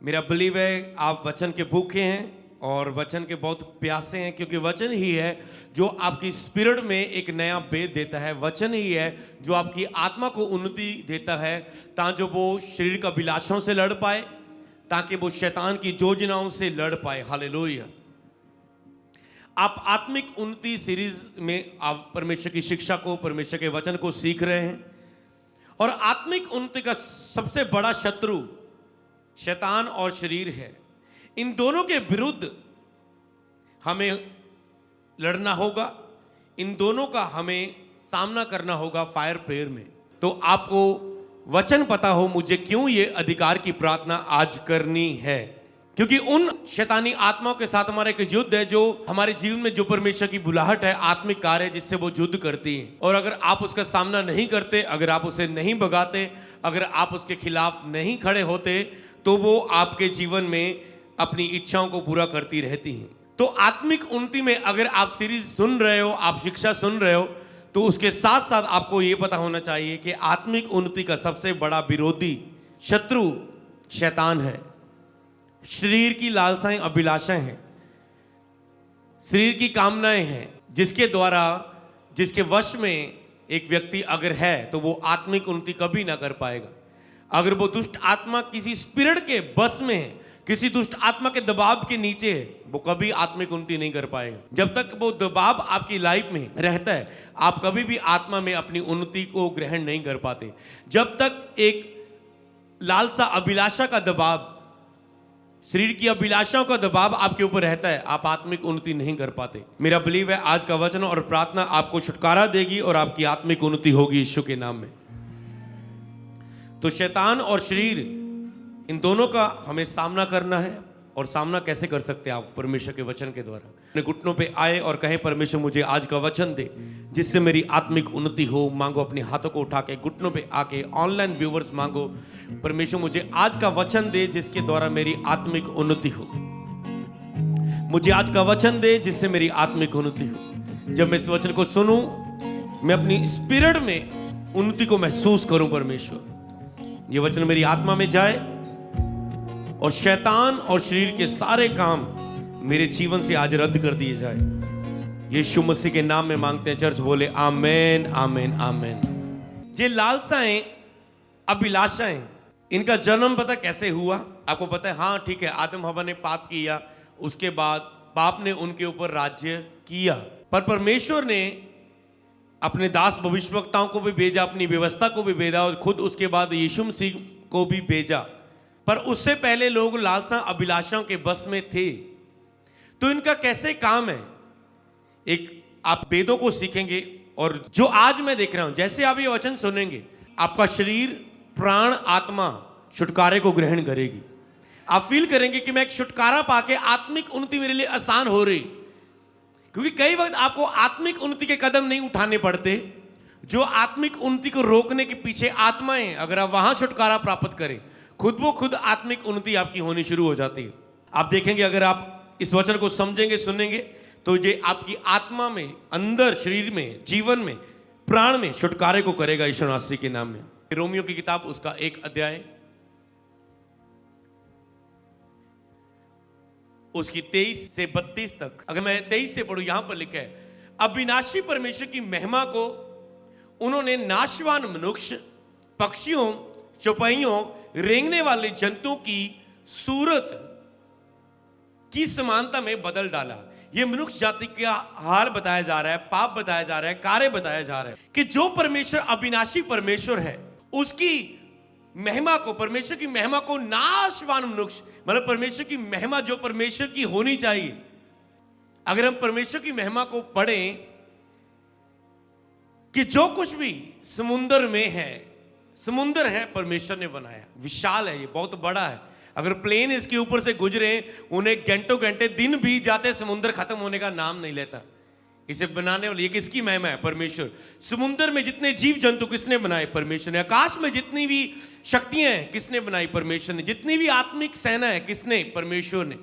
मेरा बिलीव है आप वचन के भूखे हैं और वचन के बहुत प्यासे हैं, क्योंकि वचन ही है जो आपकी स्पिरिट में एक नया भेद देता है। वचन ही है जो आपकी आत्मा को उन्नति देता है, ताकि वो शरीर का अभिलाषों से लड़ पाए, ताकि वो शैतान की योजनाओं से लड़ पाए। हालेलुया। आप आत्मिक उन्नति सीरीज में आप परमेश्वर की शिक्षा को, परमेश्वर के वचन को सीख रहे हैं। और आत्मिक उन्नति का सबसे बड़ा शत्रु शैतान और शरीर है। इन दोनों के विरुद्ध हमें लड़ना होगा, इन दोनों का हमें सामना करना होगा फायर प्रेयर में। तो आपको वचन पता हो मुझे क्यों ये अधिकार की प्रार्थना आज करनी है, क्योंकि उन शैतानी आत्माओं के साथ हमारा एक युद्ध है जो हमारे जीवन में, जो परमेश्वर की बुलाहट है, आत्मिक कार्य है, जिससे वो युद्ध करती है। और अगर आप उसका सामना नहीं करते, अगर आप उसे नहीं भगाते, अगर आप उसके खिलाफ नहीं खड़े होते, तो वो आपके जीवन में अपनी इच्छाओं को पूरा करती रहती हैं। तो आत्मिक उन्नति में अगर आप सीरीज सुन रहे हो, आप शिक्षा सुन रहे हो, तो उसके साथ साथ आपको यह पता होना चाहिए कि आत्मिक उन्नति का सबसे बड़ा विरोधी शत्रु शैतान है। शरीर की लालसाएं, अभिलाषाएं हैं, शरीर की कामनाएं हैं, जिसके द्वारा, जिसके वश में एक व्यक्ति अगर है तो वो आत्मिक उन्नति कभी ना कर पाएगा। अगर वो दुष्ट आत्मा किसी स्पिरिट के बस में है, किसी दुष्ट आत्मा के दबाव के नीचे है, वो कभी आत्मिक उन्नति नहीं कर पाएगा। जब तक वो दबाव आपकी लाइफ में रहता है, आप कभी भी आत्मा में अपनी उन्नति को ग्रहण नहीं कर पाते। जब तक एक लालसा, अभिलाषा का दबाव, शरीर की अभिलाषाओं का दबाव आपके ऊपर रहता है, आप आत्मिक उन्नति नहीं कर पाते। मेरा बिलीव है आज का वचन और प्रार्थना आपको छुटकारा देगी और आपकी आत्मिक उन्नति होगी यीशु के नाम में। तो शैतान और शरीर, इन दोनों का हमें सामना करना है। और सामना कैसे कर सकते हैं आप? परमेश्वर के वचन के द्वारा। अपने घुटनों पे आए और कहें, परमेश्वर मुझे आज का वचन दे जिससे मेरी आत्मिक उन्नति हो। मांगो, अपने हाथों को उठा के घुटनों पे आके। ऑनलाइन व्यूवर्स मांगो, परमेश्वर मुझे आज का वचन दे जिसके द्वारा मेरी आत्मिक उन्नति हो। मुझे आज का वचन दे जिससे मेरी आत्मिक उन्नति हो। जब मैं इस वचन को सुनूं, मैं अपनी स्पिरिट में उन्नति को महसूस करूं। परमेश्वर, ये वचन मेरी आत्मा में जाए और शैतान और शरीर के सारे काम मेरे जीवन से आज रद्द कर दिए जाए। यीशु मसीह के नाम में मांगते हैं। चर्च बोले आमेन, आमेन, आमेन। ये लालसाएं, अभिलाषाएं, इनका जन्म पता कैसे हुआ? आपको पता है? हाँ, ठीक है। आदम हवा ने पाप किया, उसके बाद पाप ने उनके ऊपर राज्य किया। पर परमेश्वर ने अपने दास भविष्यवक्ताओं को भी भेजा, अपनी व्यवस्था को भी भेजा और खुद उसके बाद यीशु मसीह को भी भेजा। पर उससे पहले लोग लालसा, अभिलाषाओं के बस में थे। तो इनका कैसे काम है? एक आप वेदों को सीखेंगे और जो आज मैं देख रहा हूं, जैसे आप ये वचन सुनेंगे, आपका शरीर, प्राण, आत्मा छुटकारे को ग्रहण करेगी। आप फील करेंगे कि मैं एक छुटकारा पाके आत्मिक उन्नति मेरे लिए आसान हो रही। क्योंकि कई वक्त आपको आत्मिक उन्नति के कदम नहीं उठाने पड़ते। जो आत्मिक उन्नति को रोकने के पीछे आत्माएं, अगर आप वहां छुटकारा प्राप्त करें, खुद ब खुद आत्मिक उन्नति आपकी होनी शुरू हो जाती है। आप देखेंगे, अगर आप इस वचन को समझेंगे, सुनेंगे, तो ये आपकी आत्मा में, अंदर, शरीर में, जीवन में, प्राण में छुटकारे को करेगा यीशु मसीह के नाम में। रोमियो की किताब, उसका 1 अध्याय, उसकी 23 से 32 तक। अगर मैं 23 से पढ़ूं, यहां पर लिखा है, अविनाशी परमेश्वर की महिमा को उन्होंने नाशवान मनुष्य, पक्षियों, चौपाइयों, रेंगने वाले जंतुओं की सूरत की समानता में बदल डाला। यह मनुष्य जाति का हाल बताया जा रहा है, पाप बताया जा रहा है, कार्य बताया जा रहा है कि जो परमेश्वर अविनाशी परमेश्वर है, उसकी महिमा को, परमेश्वर की महिमा को नाशवान मनुष्य, मतलब परमेश्वर की महिमा जो परमेश्वर की होनी चाहिए। अगर हम परमेश्वर की महिमा को पढ़ें कि जो कुछ भी समुद्र में है, समुद्र है परमेश्वर ने बनाया, विशाल है, ये बहुत बड़ा है। अगर प्लेन इसके ऊपर से गुजरे, उन्हें घंटों घंटे, दिन बीत जाते, समुद्र खत्म होने का नाम नहीं लेता। इसे बनाने वाले, ये किसकी महिमा है? परमेश्वर। समुद्र में जितने जीव जंतु किसने बनाए? परमेश्वर ने। आकाश में जितनी भी शक्तियां हैं किसने बनाई? परमेश्वर ने। जितनी भी आत्मिक सेना है किसने? परमेश्वर ने।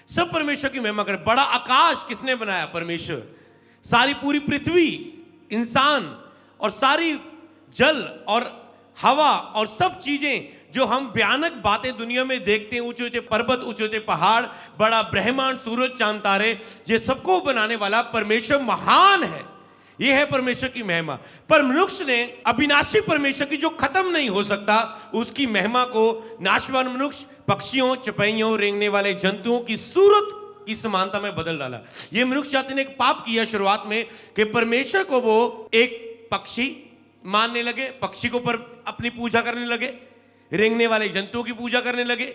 सब परमेश्वर की महिमा करे। बड़ा आकाश किसने बनाया? परमेश्वर। सारी पूरी पृथ्वी, इंसान और सारी जल और हवा और सब चीजें जो हम भयानक बातें दुनिया में देखते हैं, ऊंचे ऊंचे पर्वत, ऊंचे ऊंचे पहाड़, बड़ा ब्रह्मांड, सूरज, चांद, तारे, ये सबको बनाने वाला परमेश्वर महान है। ये है परमेश्वर की महिमा। पर मनुष्य ने अविनाशी परमेश्वर की, जो खत्म नहीं हो सकता, उसकी महिमा को नाशवान मनुष्य, पक्षियों, चपैयों, रेंगने वाले जंतुओं की सूरत की समानता में बदल डाला। ये मनुष्य जाति ने एक पाप किया शुरुआत में कि परमेश्वर को वो एक पक्षी मानने लगे, पक्षी को पर अपनी पूजा करने लगे, रेंगने वाले जंतुओं की पूजा करने लगे,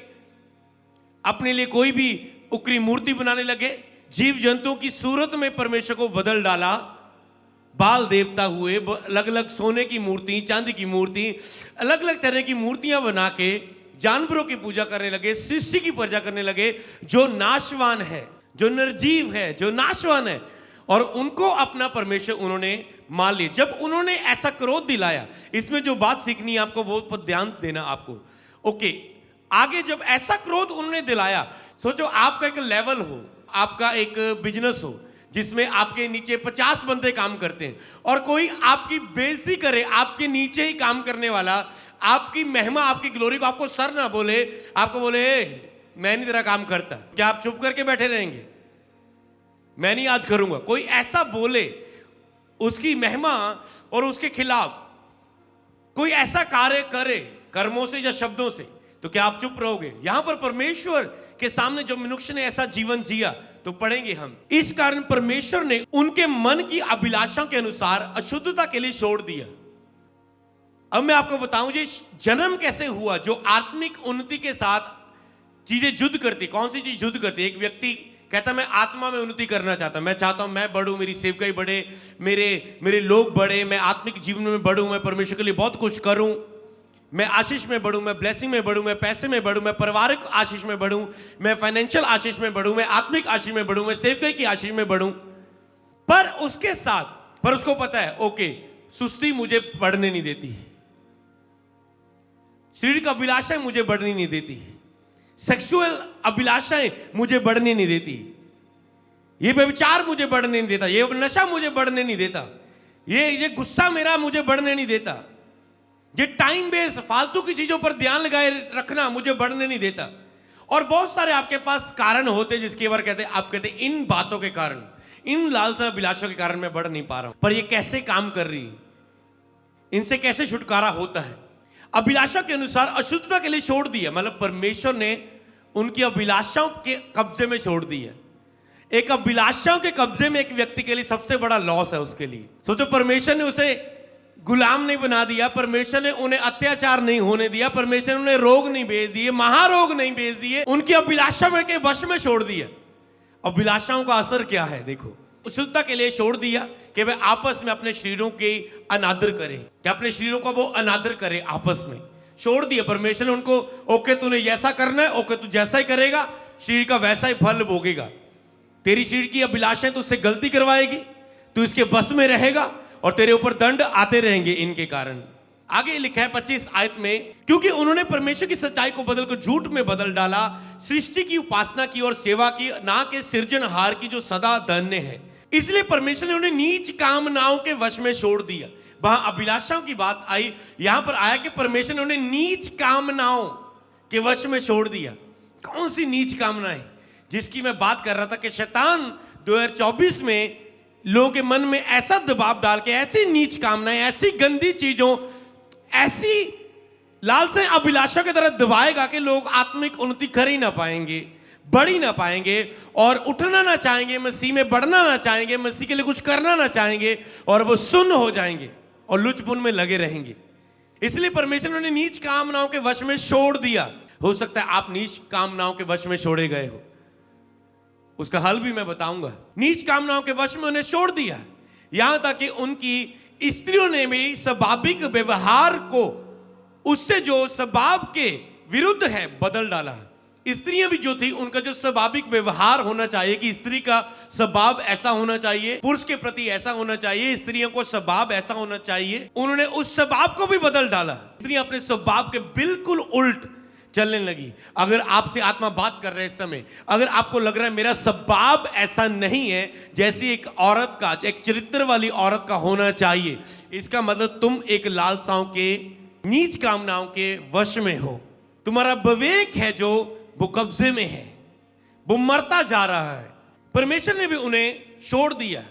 अपने लिए कोई भी उकरी मूर्ति बनाने लगे, जीव जंतुओं की सूरत में परमेश्वर को बदल डाला, बाल देवता हुए, अलग अलग सोने की मूर्ति, चांदी की मूर्ति, अलग अलग तरह की मूर्तियां बना के जानवरों की पूजा करने लगे, सृष्टि की पूजा करने लगे, जो नाशवान है, जो निर्जीव है, जो नाशवान है, और उनको अपना परमेश्वर उन्होंने मान लिया। जब उन्होंने ऐसा क्रोध दिलाया, इसमें जो बात सीखनी है आपको, बहुत ध्यान देना आपको। ओके, आगे जब ऐसा क्रोध उन्होंने दिलाया, सोचो आपका एक लेवल हो, आपका एक बिजनेस हो जिसमें आपके नीचे 50 बंदे काम करते हैं, और कोई आपकी बेइज्जती करे, आपके नीचे ही काम करने वाला, आपकी महिमा, आपकी ग्लोरी को आपको सर ना बोले, आपको बोले मैं नहीं तेरा काम करता, क्या आप चुप करके बैठे रहेंगे? मैं नहीं आज करूंगा। कोई ऐसा बोले उसकी महिमा और उसके खिलाफ कोई ऐसा कार्य करे कर्मों से या शब्दों से, तो क्या आप चुप रहोगे? यहां पर परमेश्वर के सामने जो मनुष्य ने ऐसा जीवन जिया, तो पढ़ेंगे हम, इस कारण परमेश्वर ने उनके मन की अभिलाषाओं के अनुसार अशुद्धता के लिए छोड़ दिया। अब मैं आपको बताऊं ये जन्म कैसे हुआ, जो आत्मिक उन्नति के साथ चीजें युद्ध करती। कौन सी चीज युद्ध करती? एक व्यक्ति कहता मैं आत्मा में उन्नति करना चाहता हूं, मैं चाहता हूं मैं बढ़ूं, मेरी सेवकाई बढ़े, मेरे लोग बढ़े, मैं आत्मिक जीवन में बढ़ूं, मैं परमेश्वर के लिए बहुत कुछ करूं, मैं आशीष में बढ़ूं, मैं ब्लेसिंग में बढ़ूं, मैं पैसे में बढ़ूं, मैं पारिवारिक आशीष में बढ़ूं, मैं फाइनेंशियल आशीष में बढ़ूं, मैं आत्मिक आशीष में बढ़ूं, मैं सेवकाई की आशीष में बढ़ूं। पर उसके साथ, पर उसको पता है ओके, सुस्ती मुझे बढ़ने नहीं देती, शरीर की अभिलाषाएं मुझे बढ़ने नहीं देती, सेक्सुअल अभिलाषाएं मुझे बढ़ने नहीं देती, ये व्यभिचार मुझे बढ़ने नहीं देता, ये नशा मुझे बढ़ने नहीं देता, ये गुस्सा मेरा मुझे बढ़ने नहीं देता, ये टाइम वेस्ट फालतू की चीजों पर ध्यान लगाए रखना मुझे बढ़ने नहीं देता। और बहुत सारे आपके पास कारण होते जिसके बारे कहते आप कहते इन बातों के कारण, इन लालसा अभिलाषों के कारण मैं बढ़ नहीं पा रहा हूं। पर ये कैसे काम कर रही, इनसे कैसे छुटकारा होता है? अभिलाषा के अनुसार अशुद्धता के लिए छोड़ दिया, मतलब परमेश्वर ने उनकी अभिलाषाओं के कब्जे में छोड़ दिया। एक अभिलाषाओं के कब्जे में एक व्यक्ति के लिए सबसे बड़ा लॉस है उसके लिए। सोचो, परमेश्वर ने उसे गुलाम नहीं बना दिया, परमेश्वर ने उन्हें अत्याचार नहीं होने दिया, परमेश्वर ने उन्हें रोग नहीं भेज दिए, महारोग नहीं भेज दिए, उनकी अभिलाषा में के वश में छोड़ दिया। अभिलाषाओं का असर क्या है देखो, शुद्धता के लिए छोड़ दिया कि वे आपस में अपने शरीरों के अनादर करें, कि अपने शरीरों का वो अनादर करें, आपस में छोड़ दिया परमेश्वर ने उनको। ओके तूने जैसा करना है, ओके तू जैसा ही करेगा, शरीर का वैसा ही फल भोगेगा। तेरी शरीर की अभिलाषाएं तुझसे गलती करवाएगी, तू इसके बस में रहेगा और तेरे ऊपर दंड आते रहेंगे इनके कारण। आगे लिखा है 25 आयत में, क्योंकि उन्होंने परमेश्वर की सच्चाई को बदलकर झूठ में बदल डाला, सृष्टि की उपासना की और सेवा की, ना के सृजनहार की जो सदा धन्य है, इसलिए परमेश्वर ने उन्हें नीच कामनाओं के वश में छोड़ दिया। वहां अभिलाषाओं की बात आई, यहां पर आया कि परमेश्वर ने उन्हें नीच कामनाओं के वश में छोड़ दिया। कौन सी नीच कामनाएं जिसकी मैं बात कर रहा था कि शैतान 2024 में लोगों के मन में ऐसा दबाव डाल के ऐसी नीच कामनाएं, ऐसी गंदी चीजों, ऐसी लालसा अभिलाषा की तरह दबाएगा कि लोग आत्मिक उन्नति कर ही ना पाएंगे, बढ़ ही ना पाएंगे, और उठना ना चाहेंगे, मसीह में बढ़ना ना चाहेंगे, मसीह के लिए कुछ करना ना चाहेंगे, और वो सुन्न हो जाएंगे और लुचपुन में लगे रहेंगे। इसलिए परमेश्वर ने नीच कामनाओं के वश में छोड़ दिया। हो सकता है आप नीच कामनाओं के वश में छोड़े गए हो, उसका हल भी मैं बताऊंगा। नीच कामनाओं के वश में उन्हें छोड़ दिया, यहां तक कि उनकी स्त्रियों ने भी स्वाभाविक व्यवहार को उससे जो स्वभाव के विरुद्ध है बदल डाला। स्त्रियां भी जो थी, उनका जो स्वाभाविक व्यवहार होना चाहिए कि स्त्री का स्वभाव ऐसा होना चाहिए, पुरुष के प्रति ऐसा होना चाहिए, स्त्रियों को स्वभाव ऐसा होना चाहिए, उन्होंने उस स्वभाव को भी बदल डाला। स्त्रियां अपने स्वभाव के बिल्कुल उल्ट चलने लगी। अगर आपसे आत्मा बात कर रहे हैं इस समय, अगर आपको लग रहा है मेरा स्वभाव ऐसा नहीं है जैसी एक औरत का, एक चरित्र वाली औरत का होना चाहिए, इसका मतलब तुम एक लालसाओं के, नीच कामनाओं के वश में हो। तुम्हारा विवेक है जो वो कब्जे में है, वो मरता जा रहा है। परमेश्वर ने भी उन्हें छोड़ दिया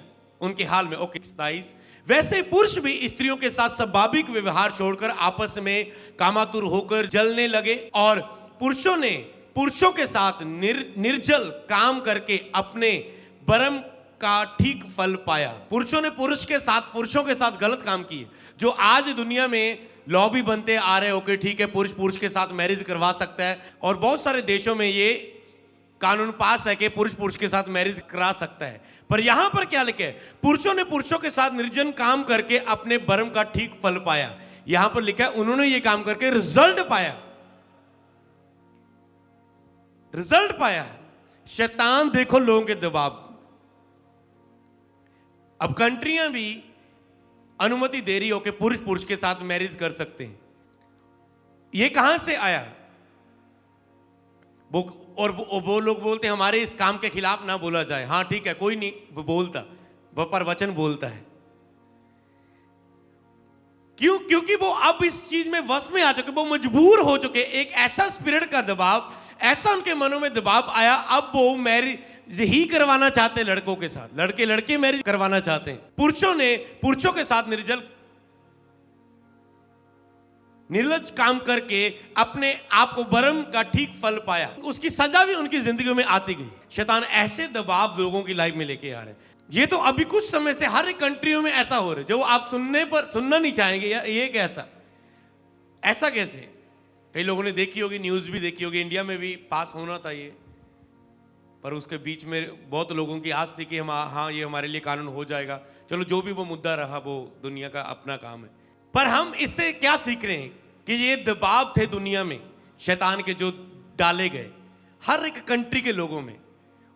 उनके हाल में। ओके 27, वैसे पुरुष भी स्त्रियों के साथ स्वाभाविक व्यवहार छोड़कर आपस में कामातुर होकर जलने लगे, और पुरुषों ने पुरुषों के साथ निर्जल काम करके अपने बरम का ठीक फल पाया। पुरुषों ने पुरुषों के साथ गलत काम किए। जो आज दुनिया में लॉ भी बनते आ रहे, ओके ठीक है, पुरुष पुरुष के साथ मैरिज करवा सकता है, और बहुत सारे देशों में ये कानून पास है कि पुरुष पुरुष के साथ मैरिज करा सकता है। पर यहां पर क्या लिखा है? पुरुषों ने पुरुषों के साथ निर्जन काम करके अपने बरम का ठीक फल पाया। यहां पर लिखा है उन्होंने ये काम करके रिजल्ट पाया। रिजल्ट पाया। शैतान देखो लोगों के दबाव। अब कंट्रियां भी अनुमति दे रही हो कि पुरुष पुरुष के साथ मैरिज कर सकते हैं। ये कहां से आया? वो लोग बोलते हैं हमारे इस काम के खिलाफ ना बोला जाए। हाँ ठीक है, कोई नहीं वो बोलता, वो पर वचन बोलता है। क्यों? क्योंकि वो अब इस चीज में वश में आ चुके, वो मजबूर हो चुके। एक ऐसा स्पिरिट का दबाव, ऐसा उनके मनों में दबाव आया, अब वो मैरिज ही करवाना चाहते हैं लड़कों के साथ, लड़के लड़के मैरिज करवाना चाहते हैं। पुरुषों ने पुरुषों के साथ निर्लज काम करके अपने आप को बरम का ठीक फल पाया। उसकी सजा भी उनकी जिंदगी में आती गई। शैतान ऐसे दबाव लोगों की लाइफ में लेके आ रहे हैं। ये तो अभी कुछ समय से हर एक कंट्रियों में ऐसा हो रहा है, जो आप सुनना नहीं चाहेंगे। यार ये कैसा, ऐसा कैसे? कई लोगों ने देखी होगी, न्यूज भी देखी होगी, इंडिया में भी पास होना था ये, पर उसके बीच में बहुत लोगों की आस थी कि हम हाँ ये हमारे लिए कानून हो जाएगा। चलो जो भी वो मुद्दा रहा, वो दुनिया का अपना काम है। पर हम इससे क्या सीख रहे हैं कि ये दबाव थे दुनिया में शैतान के, जो डाले गए हर एक कंट्री के लोगों में,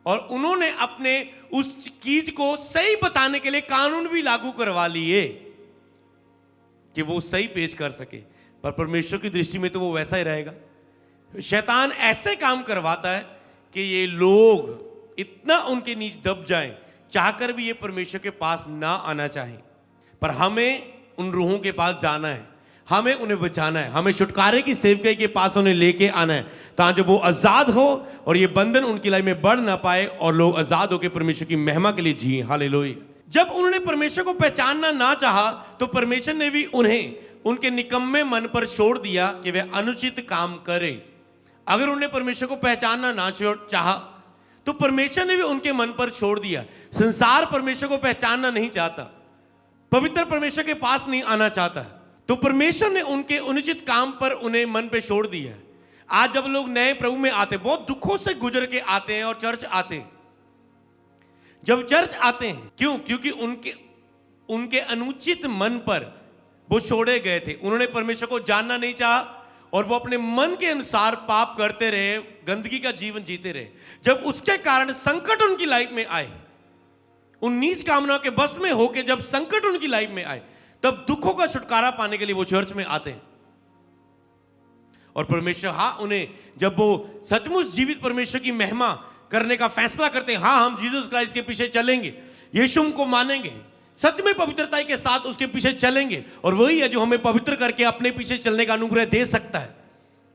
और उन्होंने अपने उस चीज को सही बताने के लिए कानून भी लागू करवा लिए कि वो सही पेश कर सके। पर परमेश्वर की दृष्टि में तो वो वैसा ही रहेगा। शैतान ऐसे काम करवाता है कि ये लोग इतना उनके नीचे दब जाएं, चाहकर भी ये परमेश्वर के पास ना आना चाहें। पर हमें उन रूहों के पास जाना है, हमें उन्हें बचाना है, हमें छुटकारे की सेवकाई के पास उन्हें लेके आना है, ताकि वो आजाद हो और ये बंधन उनकी लाइफ में बढ़ ना पाए, और लोग आजाद होकर परमेश्वर की महिमा के लिए जिए। हालेलुया। जब उन्होंने परमेश्वर को पहचानना ना चाहा, तो परमेश्वर ने भी उन्हें उनके निकम्मे मन पर छोड़ दिया कि वे अनुचित काम करें। अगर उन्होंने परमेश्वर को पहचानना ना चाहा, तो परमेश्वर ने भी उनके मन पर छोड़ दिया। संसार परमेश्वर को पहचानना नहीं चाहता, पवित्र परमेश्वर के पास नहीं आना चाहता, तो परमेश्वर ने उनके अनुचित काम पर उन्हें मन पे छोड़ दिया। आज जब लोग नए प्रभु में आते, बहुत दुखों से गुजर के आते हैं और चर्च आते हैं। जब चर्च आते हैं, क्यों? क्योंकि उनके अनुचित मन पर वो छोड़े गए थे। उन्होंने परमेश्वर को जानना नहीं चाहा, और वो अपने मन के अनुसार पाप करते रहे, गंदगी का जीवन जीते रहे। जब उसके कारण संकट उनकी लाइफ में आए, उन नीच कामनाओं के बस में होके जब संकट उनकी लाइफ में आए, तब दुखों का छुटकारा पाने के लिए वो चर्च में आते हैं। और परमेश्वर उन्हें जब वो सचमुच जीवित परमेश्वर की महिमा करने का फैसला करते हैं, हम जीसस क्राइस्ट के पीछे चलेंगे, यीशु को मानेंगे, सच में पवित्रता के साथ उसके पीछे चलेंगे, और वही है जो हमें पवित्र करके अपने पीछे चलने का अनुग्रह दे सकता है।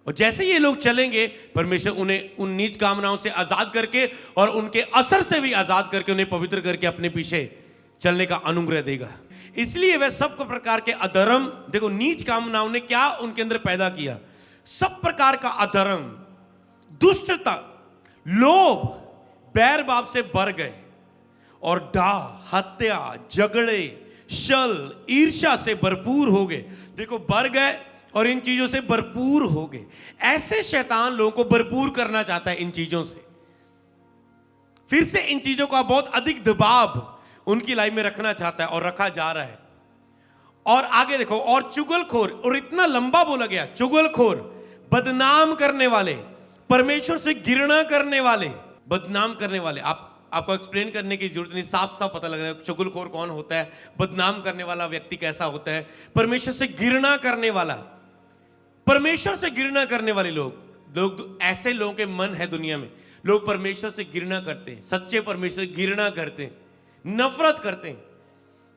और जैसे ये लोग चलेंगे, परमेश्वर उन्हें उन नीच कामनाओं से आजाद करके और उनके असर से भी आजाद करके उन्हें पवित्र करके अपने पीछे चलने का अनुग्रह देगा। इसलिए वह सब प्रकार के अधर्म, देखो नीच कामनाओं ने क्या उनके अंदर पैदा किया? सब प्रकार का अधर्म, दुष्टता, लोभ, बैर भाव से भर गए, और डाह, हत्या, झगड़े, छल, ईर्ष्या से भरपूर हो गए। देखो भर गए और इन चीजों से भरपूर हो गए। ऐसे शैतान लोगों को भरपूर करना चाहता है इन चीजों से। फिर से इन चीजों का बहुत अधिक दबाव उनकी लाइफ में रखना चाहता है, और रखा जा रहा है। और आगे देखो, और चुगलखोर, और इतना लंबा बोला गया, चुगलखोर, बदनाम करने वाले, परमेश्वर से घृणा करने वाले, बदनाम करने वाले। आपको एक्सप्लेन करने की जरूरत नहीं, साफ साफ पता लग रहा है चुगलखोर कौन होता है, बदनाम करने वाला व्यक्ति कैसा होता है। परमेश्वर से घृणा करने वाला, परमेश्वर से घृणा करने वाले लोग ऐसे लोगों के मन है दुनिया में। लोग परमेश्वर से घृणा करते हैं, सच्चे परमेश्वर से घृणा करते हैं, नफरत करते हैं।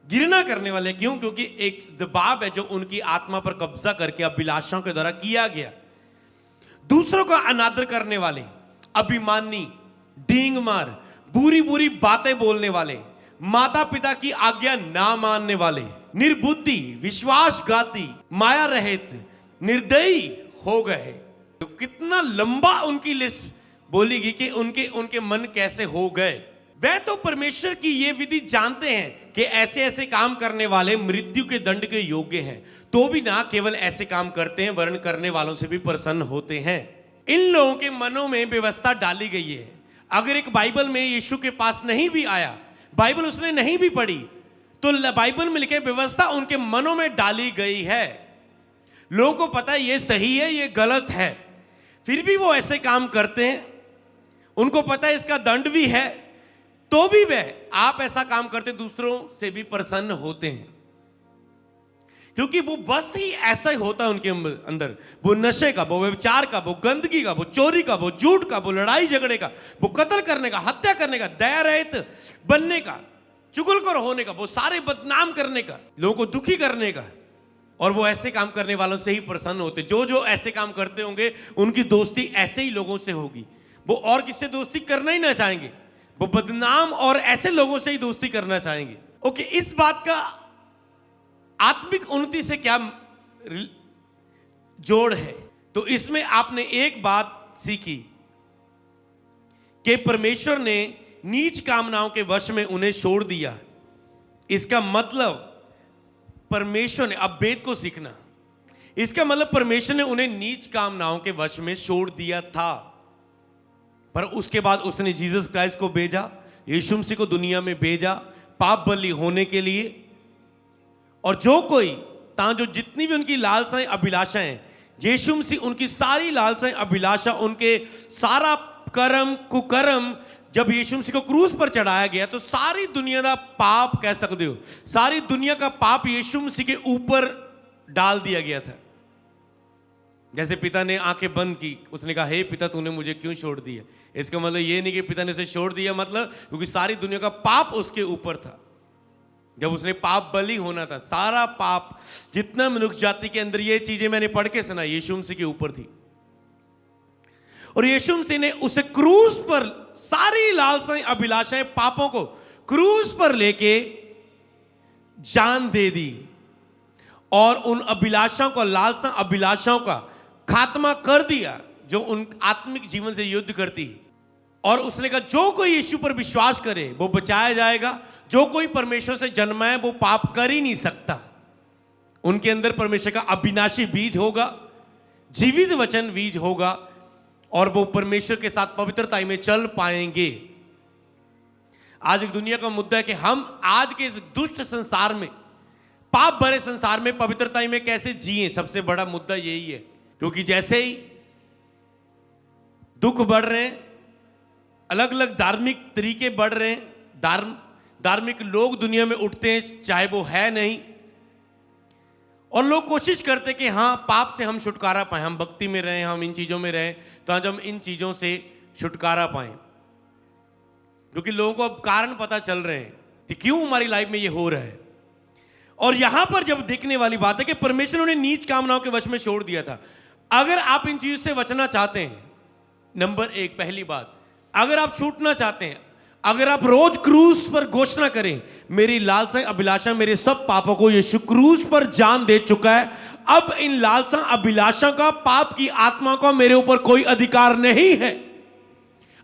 घृणा करने वाले क्यों? क्योंकि एक दबाव है जो उनकी आत्मा पर कब्जा करके अभिलाषाओं के द्वारा किया गया। दूसरों का अनादर करने वाले, अभिमानी, डींग मार, बुरी बुरी बातें बोलने वाले, माता पिता की आज्ञा ना मानने वाले, निर्बुद्धि, विश्वासघाती, माया रहित, निर्दयी हो गए। तो कितना लंबा उनकी लिस्ट बोलेगी कि उनके मन कैसे हो गए। वह तो परमेश्वर की ये विधि जानते हैं कि ऐसे ऐसे काम करने वाले मृत्यु के दंड के योग्य हैं, तो भी ना केवल ऐसे काम करते हैं वर्ण करने वालों से भी प्रसन्न होते हैं। इन लोगों के मनों में व्यवस्था डाली गई है। अगर एक बाइबल में यीशु के पास नहीं भी आया, बाइबल उसने नहीं भी पढ़ी, तो बाइबल में लिखे व्यवस्था उनके मनों में डाली गई है। लोगों को पता है ये सही है, ये गलत है, फिर भी वो ऐसे काम करते हैं। उनको पता है इसका दंड भी है, तो भी वह आप ऐसा काम करते दूसरों से भी प्रसन्न होते हैं, क्योंकि वो बस ही ऐसा ही होता है उनके अंदर। वो नशे का, वो व्यभिचार का, वो गंदगी का, वो चोरी का, वो झूठ का, वो लड़ाई झगड़े का, वो कत्ल करने का, हत्या करने का, दया रहित बनने का, चुगलखोर होने का, वो सारे बदनाम करने का, लोगों को दुखी करने का। और वो ऐसे काम करने वालों से ही प्रसन्न होते। जो जो ऐसे काम करते होंगे उनकी दोस्ती ऐसे ही लोगों से होगी। वो और किससे दोस्ती करना ही ना चाहेंगे, वो बदनाम और ऐसे लोगों से ही दोस्ती करना चाहेंगे। ओके, इस बात का आत्मिक उन्नति से क्या जोड़ है? तो इसमें आपने एक बात सीखी कि परमेश्वर ने नीच कामनाओं के वश में उन्हें छोड़ दिया। इसका मतलब परमेश्वर ने, अब वेद को सीखना, इसका मतलब परमेश्वर ने उन्हें नीच कामनाओं के वश में छोड़ दिया था, पर उसके बाद उसने जीसस क्राइस्ट को भेजा, यीशु मसीह को दुनिया में भेजा पाप बलि होने के लिए। और जो कोई जो जितनी भी उनकी लालसाएं अभिलाषाएं, यीशु मसीह उनकी सारी लालसाएं अभिलाषा, उनके सारा कर्म कुकर्म जब यीशु मसीह को क्रूस पर चढ़ाया गया, तो सारी दुनिया का पाप कह सकते हो, सारी दुनिया का पाप यीशु मसीह के ऊपर डाल दिया गया था। जैसे पिता ने आंखें बंद की, उसने कहा हे पिता तूने मुझे क्यों छोड़ दिया। इसका मतलब ये नहीं कि पिता ने उसे छोड़ दिया, मतलब क्योंकि सारी दुनिया का पाप उसके ऊपर था। जब उसने पाप बलि होना था, सारा पाप जितना मनुष्य जाति के अंदर, ये चीजें मैंने पढ़ के सुना, यीशु मसीह के ऊपर थी। और यीशु मसीह ने उसे क्रूस पर सारी लालसाएं अभिलाषाएं पापों को क्रूस पर लेके जान दे दी और उन अभिलाषाओं को, लालसा अभिलाषाओं का खात्मा कर दिया जो उन आत्मिक जीवन से युद्ध करती। और उसने कहा जो कोई यीशु पर विश्वास करे वो बचाया जाएगा, जो कोई परमेश्वर से जन्मा है वो पाप कर ही नहीं सकता। उनके अंदर परमेश्वर का अविनाशी बीज होगा, जीवित वचन बीज होगा, और वो परमेश्वर के साथ पवित्रता में चल पाएंगे। आज एक दुनिया का मुद्दा है कि हम आज के इस दुष्ट संसार में, पाप भरे संसार में पवित्रता में कैसे जिए। सबसे बड़ा मुद्दा यही है, क्योंकि जैसे ही दुख बढ़ रहे हैं, अलग अलग धार्मिक तरीके बढ़ रहे हैं, धार्मिक लोग दुनिया में उठते हैं, चाहे वो है नहीं, और लोग कोशिश करते कि हाँ पाप से हम छुटकारा पाएं, हम भक्ति में रहें, हम इन चीजों में रहें, तो आज हम इन चीजों से छुटकारा पाएं। क्योंकि लोगों को अब कारण पता चल रहे हैं कि क्यों हमारी लाइफ में ये हो रहा है। और यहां पर जब देखने वाली बात है कि परमेश्वर ने नीच कामनाओं के वश में छोड़ दिया था। अगर आप इन चीजों से बचना चाहते हैं, नंबर एक, पहली बात, अगर आप छूटना चाहते हैं, अगर आप रोज क्रूस पर घोषणा करें मेरी लालसा अभिलाषा, मेरे सब पापों को यीशु क्रूस पर जान दे चुका है, अब इन लालसा अभिलाषा का, पाप की आत्मा का मेरे ऊपर कोई अधिकार नहीं है।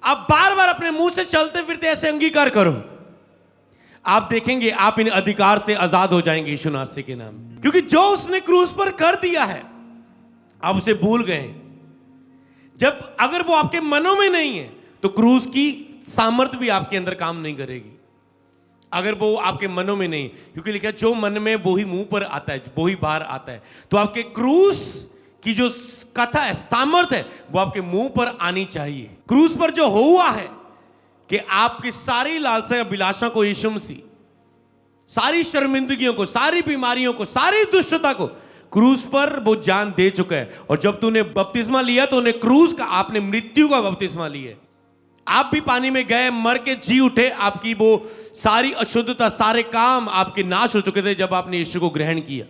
आप बार बार अपने मुंह से चलते फिरते ऐसे अंगीकार करो, आप देखेंगे आप इन अधिकार से आजाद हो जाएंगे यीशु नासरी के नाम। क्योंकि जो उसने क्रूस पर कर दिया है आप उसे भूल गए। जब अगर वो आपके मनों में नहीं है तो क्रूस की सामर्थ्य भी आपके अंदर काम नहीं करेगी। अगर वो आपके मनों में नहीं, क्योंकि लिखा है जो मन में वो ही मुंह पर आता है, वो ही बाहर आता है। तो आपके क्रूस की जो कथा है, सामर्थ्य है, वो आपके मुंह पर आनी चाहिए। क्रूस पर जो हुआ है कि आपकी सारी लालसा अभिलाषा को यीशु मसीह, सारी शर्मिंदगियों को, सारी बीमारियों को, सारी दुष्टता को क्रूस पर वो जान दे चुका है। और जब तूने बपतिस्मा लिया तो उन्हें क्रूस का, आपने मृत्यु का बपतिस्मा लिया। आप भी पानी में गए, मर के जी उठे, आपकी वो सारी अशुद्धता, सारे काम आपके नाश हो चुके थे जब आपने यीशु को ग्रहण किया,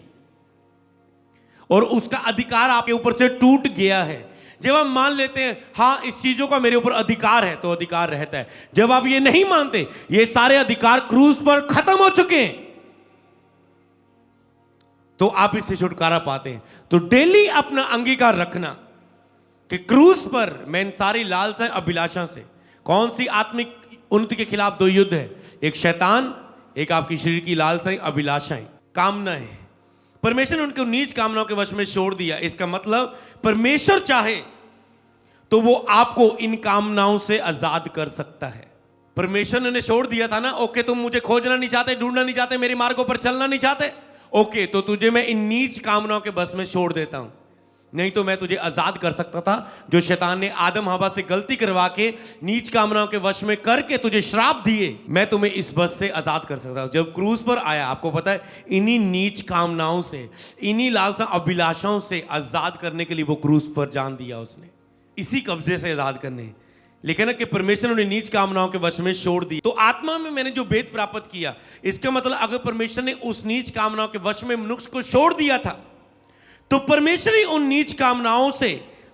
और उसका अधिकार आपके ऊपर से टूट गया है। जब आप मान लेते हैं हाँ इस चीजों का मेरे ऊपर अधिकार है, तो अधिकार रहता है। जब आप ये नहीं मानते, ये सारे अधिकार क्रूस पर खत्म हो चुके हैं, तो आप इससे छुटकारा पाते हैं। तो डेली अपना अंगीकार रखना कि क्रूस पर मैं इन सारी लालसा अभिलाषा से, कौन सी आत्मिक उन्नति के खिलाफ दो युद्ध है, एक शैतान, एक आपकी शरीर की लालसाएं, अभिलाषाएं, कामनाएं। परमेश्वर ने उनको नीच कामनाओं के वश में छोड़ दिया। इसका मतलब परमेश्वर चाहे तो वो आपको इन कामनाओं से आजाद कर सकता है। परमेश्वर ने छोड़ दिया था ना, ओके तुम मुझे खोजना नहीं चाहते, ढूंढना नहीं चाहते, मेरे मार्गों पर चलना नहीं चाहते, ओके तो तुझे मैं इन नीच कामनाओं के बस में छोड़ देता हूं। नहीं तो मैं तुझे आजाद कर सकता था, जो शैतान ने आदम हवा से गलती करवा के नीच कामनाओं के वश में करके तुझे श्राप दिए, मैं तुम्हें इस बस से आजाद कर सकता हूं। जब क्रूस पर आया, आपको पता है इन्हीं नीच कामनाओं से, इन्हीं लालसा अभिलाषाओं से आजाद करने के लिए वो क्रूस पर जान दिया उसने, इसी कब्जे से आजाद करने। लेकिन कि परमेश्वर ने नीच कामनाओं के वश में छोड़ दी। तो आत्मा में मैंने जो भेद प्राप्त किया, इसका मतलब अगर परमेश्वर ने उस नीच कामनाओं के वश में मनुष्य को छोड़ दिया था, तो परमेश्वर ही उन नीच कामनाओं से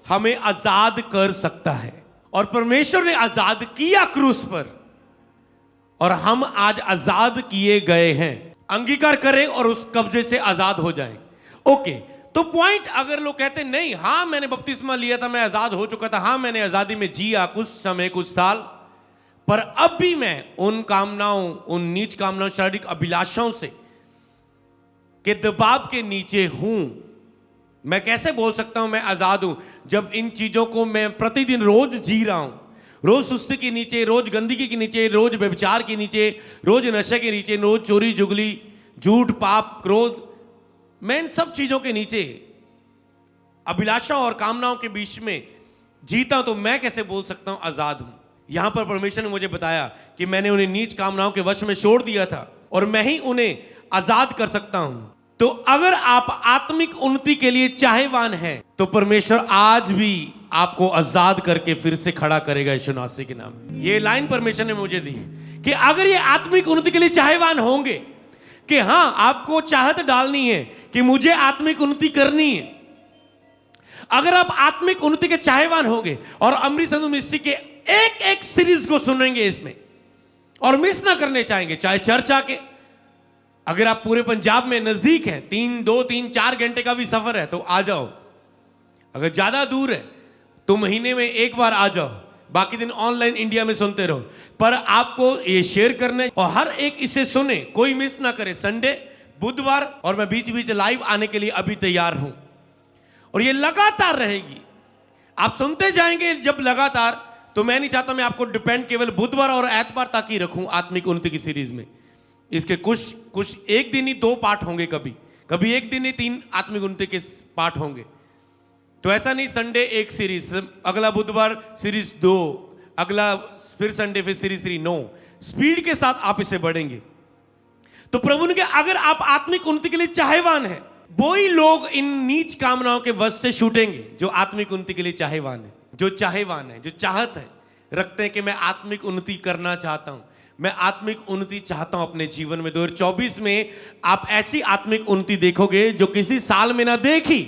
हमें आजाद कर सकता है। और परमेश्वर ने आजाद किया क्रूस पर, और हम आज आजाद किए गए हैं। अंगीकार करें और उस कब्जे से आजाद हो जाएं। ओके, तो पॉइंट, अगर लोग कहते नहीं हाँ मैंने बपतिस्मा लिया था, मैं आजाद हो चुका था, हाँ मैंने आजादी में जिया कुछ समय कुछ साल, पर अब भी मैं उन कामनाओं, उन नीच कामनाओं, शारीरिक अभिलाषाओं से के दबाव के नीचे हूं, मैं कैसे बोल सकता हूं मैं आजाद हूं, जब इन चीजों को मैं प्रतिदिन रोज जी रहा हूं, रोज सुस्ती के नीचे, रोज गंदगी के नीचे, रोज व्यभिचार के नीचे, रोज नशे के नीचे, रोज चोरी जुगली, झूठ, पाप, क्रोध, मैं इन सब चीजों के नीचे अभिलाषाओं और कामनाओं के बीच में जीता हूं, तो मैं कैसे बोल सकता हूं आजाद हूं। यहां पर परमेश्वर ने मुझे बताया कि मैंने उन्हें नीच कामनाओं के वश में छोड़ दिया था और मैं ही उन्हें आजाद कर सकता हूं। तो अगर आप आत्मिक उन्नति के लिए चाहवान हैं, तो परमेश्वर आज भी आपको आजाद करके फिर से खड़ा करेगा यीशु मसीह के नाम में। ये लाइन परमेश्वर ने मुझे दी कि अगर ये आत्मिक उन्नति के लिए चाहवान होंगे, कि हां आपको चाहत डालनी है कि मुझे आत्मिक उन्नति करनी है, अगर आप आत्मिक उन्नति के चाहवान होंगे और अमरीश संधू मिस्त्री के एक एक सीरीज को सुनेंगे इसमें और मिस ना करने चाहेंगे, चाहे चर्चा के, अगर आप पूरे पंजाब में नजदीक है, 2-3-4 घंटे का भी सफर है तो आ जाओ, अगर ज्यादा दूर है तो महीने में एक बार आ जाओ, बाकी दिन ऑनलाइन इंडिया में सुनते रहो, पर आपको ये शेयर करने और हर एक इसे सुने, कोई मिस ना करे। संडे, बुधवार, और मैं बीच बीच लाइव आने के लिए अभी तैयार हूं और ये लगातार रहेगी, आप सुनते जाएंगे जब लगातार। तो मैं नहीं चाहता मैं आपको डिपेंड केवल बुधवार और एतवार तक ही रखूं आत्मिक उन्नति की सीरीज में। इसके कुछ एक दिन ही 2 पार्ट होंगे, कभी एक दिन ही 3 आत्मिक उन्नति के पार्ट होंगे। तो ऐसा नहीं संडे एक सीरीज, अगला बुधवार सीरीज 2, अगला फिर संडे फिर सीरीज 3। नो, स्पीड के साथ आप इसे बढ़ेंगे। तो प्रभु ने कहा अगर आप आत्मिक उन्नति के लिए चाहवान हैं, वही लोग इन नीच कामनाओं के वश से छूटेंगे जो आत्मिक उन्नति के लिए चाहवान है, जो चाहवान है, जो चाहत है रखते हैं कि मैं आत्मिक उन्नति करना चाहता हूं, मैं आत्मिक उन्नति चाहता हूं अपने जीवन में। 2024 में आप ऐसी आत्मिक उन्नति देखोगे जो किसी साल में ना देखी।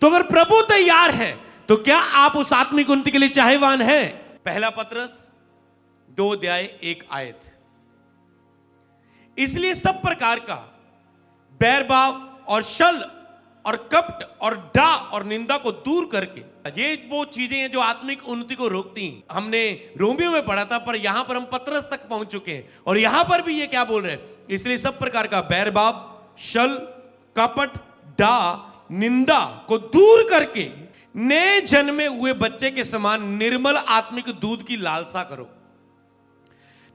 तो अगर प्रभु तैयार है तो क्या आप उस आत्मिक उन्नति के लिए चाहवान हैं? पहला पतरस 2:1। इसलिए सब प्रकार का बैरभाव और छल और कपट और डा और निंदा को दूर करके, ये वो चीजें हैं जो आत्मिक उन्नति को रोकती हैं। हमने रोमियो में पढ़ा था, पर यहां पर हम पतरस तक पहुंच चुके हैं और यहां पर भी ये क्या बोल रहे हैं? इसलिए सब प्रकार का बैरभाव, छल, कपट, डा, निंदा को दूर करके नए जन्मे हुए बच्चे के समान निर्मल आत्मिक दूध की लालसा करो।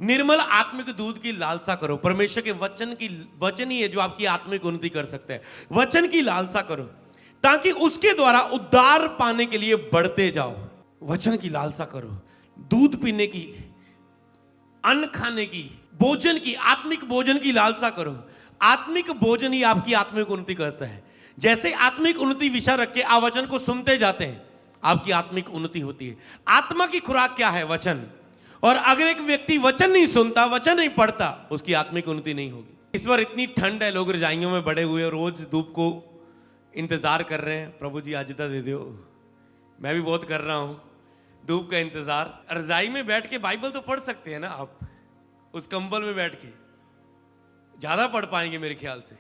निर्मल आत्मिक दूध की लालसा करो। परमेश्वर के वचन ही है जो आपकी आत्मिक उन्नति कर सकते हैं। वचन की लालसा करो ताकि उसके द्वारा उद्धार पाने के लिए बढ़ते जाओ। वचन की लालसा करो, दूध पीने की, अन्न खाने की, भोजन की, आत्मिक भोजन की लालसा करो। आत्मिक भोजन ही आपकी आत्मिक उन्नति करता है। जैसे आत्मिक उन्नति विषय रख के आप वचन को सुनते जाते हैं, आपकी आत्मिक उन्नति होती है। आत्मा की खुराक क्या है? वचन। और अगर एक व्यक्ति वचन नहीं सुनता, वचन नहीं पढ़ता, उसकी आत्मिक उन्नति नहीं होगी। इस बार इतनी ठंड है, लोग रजाइयों में बड़े हुए रोज धूप को इंतजार कर रहे हैं, प्रभु जी आजता दे दो, मैं भी बहुत कर रहा हूं, धूप का इंतजार। रजाई में बैठ के बाइबल तो पढ़ सकते हैं ना आप, उस कंबल में बैठ के ज्यादा पढ़ पाएंगे मेरे ख्याल से।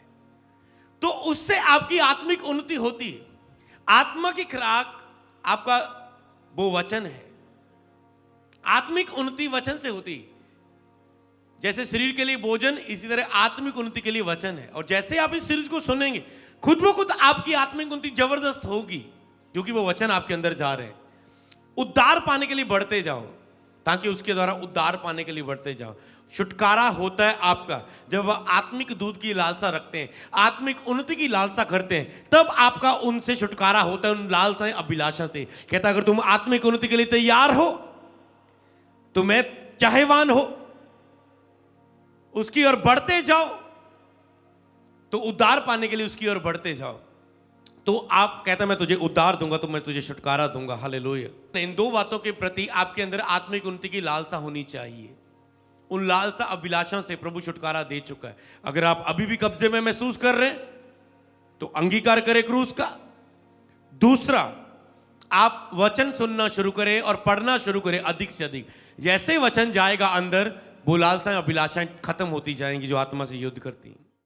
तो उससे आपकी आत्मिक उन्नति होती है। आत्मा की खुराक आपका वो वचन है। आत्मिक उन्नति वचन से होती है। जैसे शरीर के लिए भोजन, इसी तरह आत्मिक उन्नति के लिए वचन है। और जैसे आप इस सीरीज को सुनेंगे, खुद ब खुद आपकी आत्मिक उन्नति जबरदस्त होगी, क्योंकि वो वचन आपके अंदर जा रहे हैं। उद्धार पाने के लिए बढ़ते जाओ, ताकि उसके द्वारा उद्धार पाने के लिए बढ़ते जाओ। छुटकारा होता है आपका जब आप आत्मिक दूध की लालसा रखते हैं, आत्मिक उन्नति की लालसा करते हैं, तब आपका उनसे छुटकारा होता है, उन लालसा अभिलाषा से। कहता है अगर तुम आत्मिक उन्नति के लिए तैयार हो, तुम्हें चाहेवान हो, उसकी ओर बढ़ते जाओ, तो उद्धार पाने के लिए उसकी ओर बढ़ते जाओ। तो आप कहता मैं तुझे उद्धार दूंगा, तो मैं तुझे छुटकारा दूंगा। हालेलुया। इन दो बातों के प्रति आपके अंदर आत्मिक उन्नति की लालसा होनी चाहिए। उन लालसा अभिलाषा से प्रभु छुटकारा दे चुका है। अगर आप अभी भी कब्जे में महसूस कर रहे हैं, तो अंगीकार करें क्रूस का। दूसरा, आप वचन सुनना शुरू करें और पढ़ना शुरू करें अधिक से अधिक। जैसे वचन जाएगा अंदर, वो लालसा अभिलाषाएं खत्म होती जाएंगी जो आत्मा से युद्ध करती हैं।